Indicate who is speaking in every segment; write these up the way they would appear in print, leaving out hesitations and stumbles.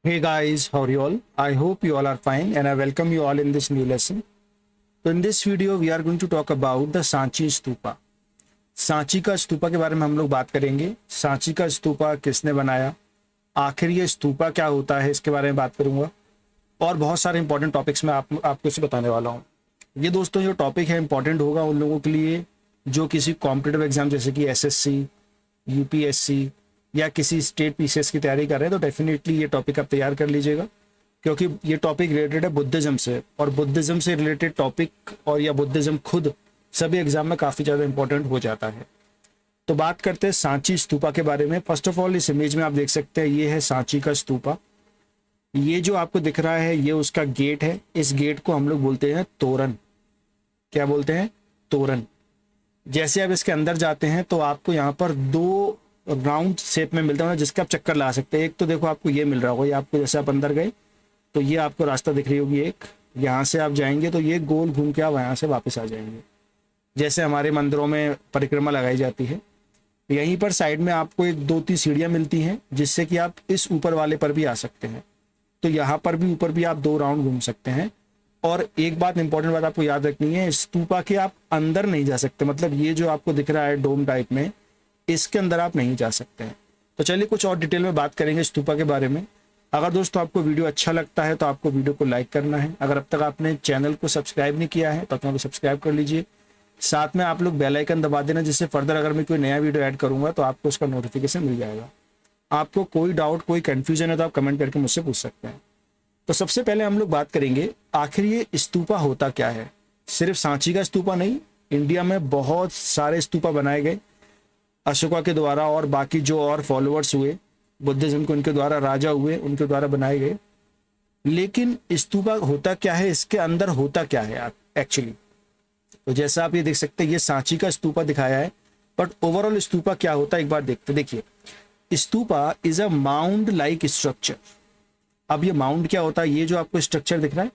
Speaker 1: Hey guys, how are you all? I hope you all are fine and I welcome you all in this new lesson. So in this video we are going to talk about the Sanchi stupa. Sanchi का स्तूपा के बारे में हम लोग बात करेंगे. सांची का स्तूपा किसने बनाया, आखिर ये स्तूपा क्या होता है, इसके बारे में बात करूंगा और बहुत सारे इंपॉर्टेंट टॉपिक्स मैं आपको इसे बताने वाला हूँ. ये दोस्तों जो टॉपिक है इंपॉर्टेंट होगा उन लोगों के लिए जो किसी कॉम्पिटिटिव एग्जाम जैसे कि एसएससी, यूपीएससी या किसी स्टेट पीसीएस की तैयारी कर रहे हैं तो डेफिनेटली ये टॉपिक आप तैयार कर लीजिएगा, क्योंकि ये टॉपिक रिलेटेड है बुद्धिज्म से और बुद्धिज्म से रिलेटेड टॉपिक और या बुद्धिज्म खुद सभी एग्जाम में काफ़ी ज़्यादा इंपॉर्टेंट हो जाता है. तो बात करते हैं सांची स्तूपा के बारे में. फर्स्ट ऑफ ऑल इस इमेज में आप देख सकते हैं ये है सांची का स्तूपा. ये जो आपको दिख रहा है ये उसका गेट है. इस गेट को हम लोग बोलते हैं तोरण. क्या बोलते हैं? तोरण. जैसे आप इसके अंदर जाते हैं तो आपको यहाँ पर दो राउंड शेप में मिलता है जिसका आप चक्कर लगा सकते हैं. एक तो देखो आपको ये मिल रहा होगा, ये आपको जैसे आप अंदर गए तो ये आपको रास्ता दिख रही होगी एक, यहाँ से आप जाएंगे तो ये गोल घूम के आप यहाँ से वापस आ जाएंगे, जैसे हमारे मंदिरों में परिक्रमा लगाई जाती है. यहीं पर साइड में आपको एक 2-3 सीढ़ियाँ मिलती हैं जिससे कि आप इस ऊपर वाले पर भी आ सकते हैं. तो यहाँ पर भी ऊपर भी आप 2 राउंड घूम सकते हैं. और एक बात इंपॉर्टेंट बात आपको याद रखनी है, स्तूपा के आप अंदर नहीं जा सकते. मतलब ये जो आपको दिख रहा है डोम टाइप में, इसके अंदर आप नहीं जा सकते हैं. तो चलिए कुछ और डिटेल में बात करेंगे स्तूपा के बारे में. अगर दोस्तों आपको वीडियो अच्छा लगता है तो आपको वीडियो को लाइक करना है. अगर अब तक आपने चैनल को सब्सक्राइब नहीं किया है तो अपना सब्सक्राइब कर लीजिए. साथ में आप लोग बेल आइकन दबा देना, जिससे फर्दर अगर मैं कोई नया वीडियो ऐड करूंगा तो आपको उसका नोटिफिकेशन मिल जाएगा. आपको कोई डाउट कोई कन्फ्यूजन है तो आप कमेंट करके मुझसे पूछ सकते हैं. तो सबसे पहले हम लोग बात करेंगे आखिर ये स्तूपा होता क्या है. सिर्फ सांची का स्तूपा नहीं, इंडिया में बहुत सारे स्तूपा बनाए गए अशोका के द्वारा और बाकी जो और फॉलोअर्स हुए बुद्धिज्म के, उनके द्वारा राजा हुए, उनके द्वारा बनाए गए. लेकिन स्तूपा होता क्या है, इसके अंदर होता क्या है एक्चुअली. तो जैसा आप ये देख सकते हैं ये सांची का स्तूपा दिखाया है, बट ओवरऑल स्तूपा क्या होता है एक बार देखते. देखिए, stupa is a mound like structure. अब ये माउंड क्या होता है, ये जो आपको स्ट्रक्चर दिख रहा है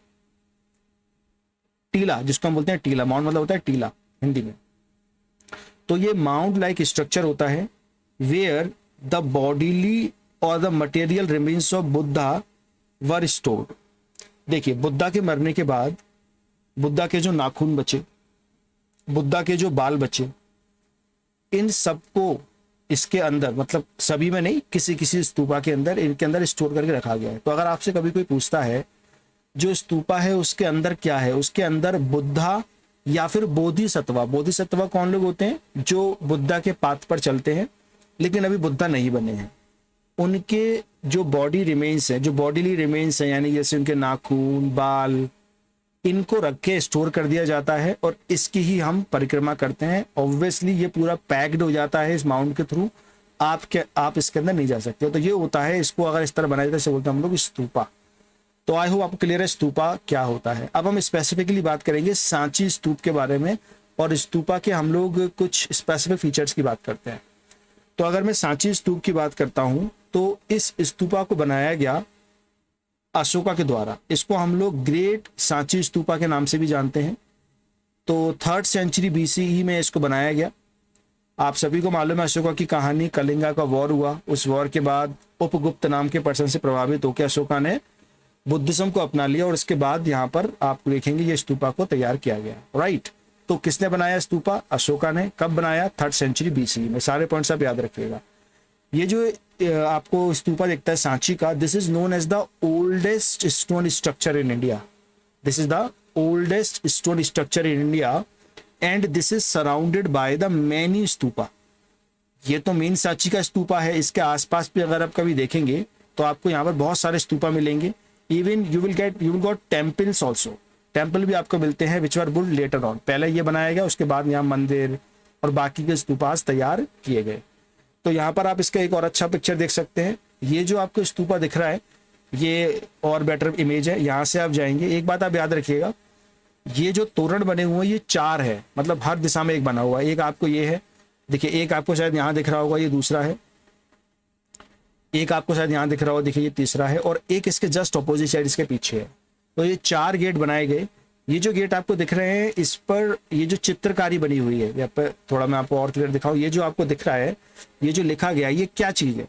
Speaker 1: टीला, जिसको हम बोलते हैं टीला, माउंड मतलब होता है टीला हिंदी में. तो ये माउंड लाइक स्ट्रक्चर होता है वेयर द बॉडीली और the material remains of Buddha were stored. देखिए, बुद्धा के मरने के बाद बुद्धा के जो नाखून बचे, बुद्धा के जो बाल बचे, इन सबको इसके अंदर, मतलब सभी में नहीं, किसी किसी स्तूपा के अंदर, इनके अंदर स्टोर करके रखा गया है. तो अगर आपसे कभी कोई पूछता है जो स्तूपा है उसके अंदर क्या है, उसके अंदर बुद्धा या फिर बोधिसत्वा. बोधिसत्वा कौन लोग होते हैं? जो बुद्धा के पाथ पर चलते हैं लेकिन अभी बुद्धा नहीं बने हैं. उनके जो बॉडी रिमेन्स है, जो बॉडीली रिमेन्स है, यानी जैसे उनके नाखून, बाल, इनको रख के स्टोर कर दिया जाता है और इसकी ही हम परिक्रमा करते हैं. ऑब्वियसली ये पूरा पैक्ड हो जाता है इस माउंट के थ्रू. आप इसके अंदर नहीं जा सकते. तो ये होता है, इसको अगर इस तरह बनाया जाता है इसे बोलते हैं हम लोग स्तूपा. तो आई होप आपको क्लियर है स्तूपा क्या होता है. अब हम स्पेसिफिकली बात करेंगे सांची स्तूप के बारे में और स्तूपा के हम लोग कुछ स्पेसिफिक फीचर्स की बात करते हैं. तो अगर मैं सांची स्तूप की बात करता हूं तो इस स्तूपा को बनाया गया अशोका के द्वारा. इसको हम लोग ग्रेट सांची स्तूपा के नाम से भी जानते हैं. तो 3rd सेंचुरी BCE में इसको बनाया गया. आप सभी को मालूम है अशोका की कहानी, कलिंगा का वॉर हुआ. उस वॉर के बाद उपगुप्त नाम के पर्सन से प्रभावित होकर अशोका ने बुद्धिज्म को अपना लिया और इसके बाद यहाँ पर आप देखेंगे ये स्तूपा को तैयार किया गया. राइट. तो किसने बनाया स्तूपा? अशोका ने. कब बनाया? 3rd सेंचुरी BCE में. सारे पॉइंट्स आप याद रखिएगा. ये जो आपको स्तूपा दिखता है सांची का, this is known as the oldest stone structure in India. This is the oldest stone structure in India and this is surrounded by the many stupa. ये तो मेन सांची का स्तूपा है. इसके आसपास भी अगर आप कभी देखेंगे तो आपको यहाँ पर बहुत सारे स्तूपा मिलेंगे. Even you will got temples also. Temple भी आपको मिलते हैं विच वर बुल्ड लेटर ऑन. पहले ये बनाया गया, उसके बाद यहाँ मंदिर और बाकी के स्तूपास तैयार किए गए. तो यहाँ पर आप इसका एक और अच्छा पिक्चर देख सकते हैं. ये जो आपको स्तूपा दिख रहा है ये और बेटर इमेज है. यहाँ से आप जाएंगे, एक बात आप याद रखिएगा, ये जो तोरण बने हुए हैं ये 4 है, मतलब हर दिशा में एक बना हुआ है. एक आपको ये है, देखिए, एक आपको शायद यहाँ दिख रहा होगा, ये दूसरा है. एक आपको शायद यहाँ दिख रहा होगा, देखिए ये तीसरा है. और एक इसके जस्ट ऑपोजिट साइड इसके पीछे है. तो ये 4 गेट बनाए गए. ये जो गेट आपको दिख रहे हैं इस पर ये जो चित्रकारी बनी हुई है, यहाँ पर थोड़ा मैं आपको और क्लियर दिखाऊं. ये जो आपको दिख रहा है, ये जो लिखा गया, ये क्या चीज है?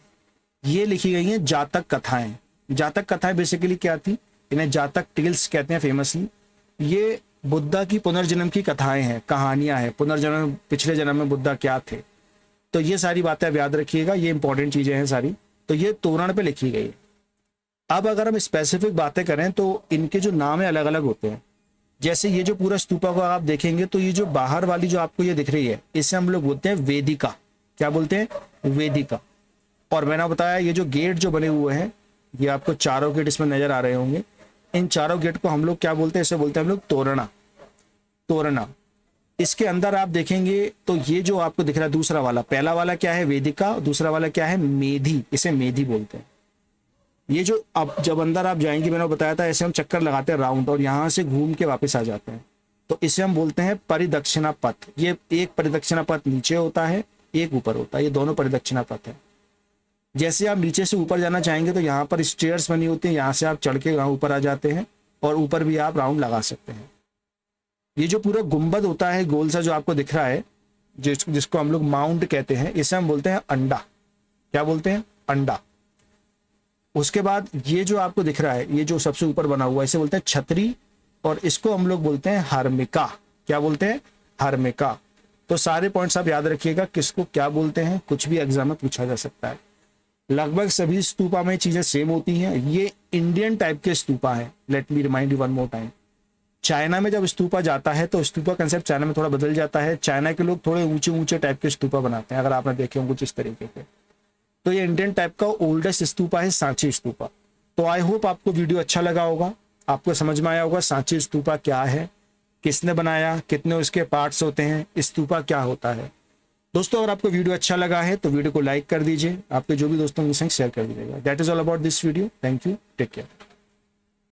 Speaker 1: ये लिखी गई है जातक कथाएं. जातक कथाएं बेसिकली क्या थी, इन्हें जातक टेल्स कहते हैं फेमसली। ये बुद्धा की पुनर्जन्म की कथाएं हैं, कहानियां हैं, पुनर्जन्म, पिछले जन्म में बुद्धा क्या थे। तो ये सारी बातें आप याद रखिएगा, ये इंपॉर्टेंट चीजें हैं सारी। तो ये तोरण पे लिखी गई है। अब अगर हम स्पेसिफिक बातें करें तो इनके जो नाम है अलग अलग होते हैं। जैसे ये जो पूरा स्तूपा को आप देखेंगे तो ये जो बाहर वाली जो आपको ये दिख रही है, इसे हम लोग बोलते हैं वेदिका। क्या बोलते हैं? वेदिका। और मैंने बताया ये जो गेट जो बने हुए हैं, ये आपको चारों गेट इसमें नजर आ रहे होंगे। इन चारों गेट को हम लोग क्या बोलते हैं? इसे बोलते हैं हम लोग तोरणा। तोरणा। इसके अंदर आप देखेंगे तो ये जो आपको दिख रहा है दूसरा वाला, पहला वाला क्या है? वेदिका। दूसरा वाला क्या है? मेधी। इसे मेधी बोलते हैं। ये जो अब जब अंदर आप जाएंगे, मैंने बताया था ऐसे हम चक्कर लगाते हैं राउंड, और यहां से घूम के वापस आ जाते हैं, तो इसे हम बोलते हैं परिदक्षिणा पथ। ये एक परिदक्षिणा पथ नीचे होता है, एक ऊपर होता है, ये दोनों परिदक्षिणा पथ है। जैसे आप नीचे से ऊपर जाना चाहेंगे तो यहाँ पर स्टेयर्स बनी होती है, यहाँ से आप चढ़ के यहाँ ऊपर आ जाते हैं, और ऊपर भी आप राउंड लगा सकते हैं। ये जो पूरा गुंबद होता है गोल सा जो आपको दिख रहा है, जिसको हम लोग माउंट कहते हैं, इसे हम बोलते हैं अंडा। क्या बोलते हैं? अंडा। उसके बाद ये जो आपको दिख रहा है, ये जो सबसे ऊपर बना हुआ है, इसे बोलते हैं छतरी, और इसको हम लोग बोलते हैं हर्मिका। क्या बोलते हैं? हर्मिका। तो सारे पॉइंट्स आप याद रखिएगा, किसको क्या बोलते हैं, कुछ भी एग्जाम में पूछा जा सकता है। लगभग सभी स्तूपा में चीजें सेम होती हैं। ये इंडियन टाइप के स्तूपा है। Let me remind you one more time. China में जब स्तूपा जाता है तो स्तूपा कंसेप्ट चाइना में थोड़ा बदल जाता है। चाइना के लोग थोड़े ऊंचे ऊंचे टाइप के स्तूपा बनाते हैं, अगर आपने देखे होंगे कुछ इस तरीके के। तो ये इंडियन टाइप का ओल्डेस्ट स्तूपा है सांची स्तूपा। तो आई होप आपको वीडियो अच्छा लगा होगा, आपको समझ में आया होगा सांची स्तूपा क्या है, किसने बनाया, कितने उसके पार्ट्स होते हैं, स्तूपा क्या होता है। दोस्तों अगर आपको वीडियो अच्छा लगा है तो वीडियो को लाइक कर दीजिए, आपके जो भी दोस्तों के संग शेयर कर दीजिएगा। That is all about this video. Thank you, take care.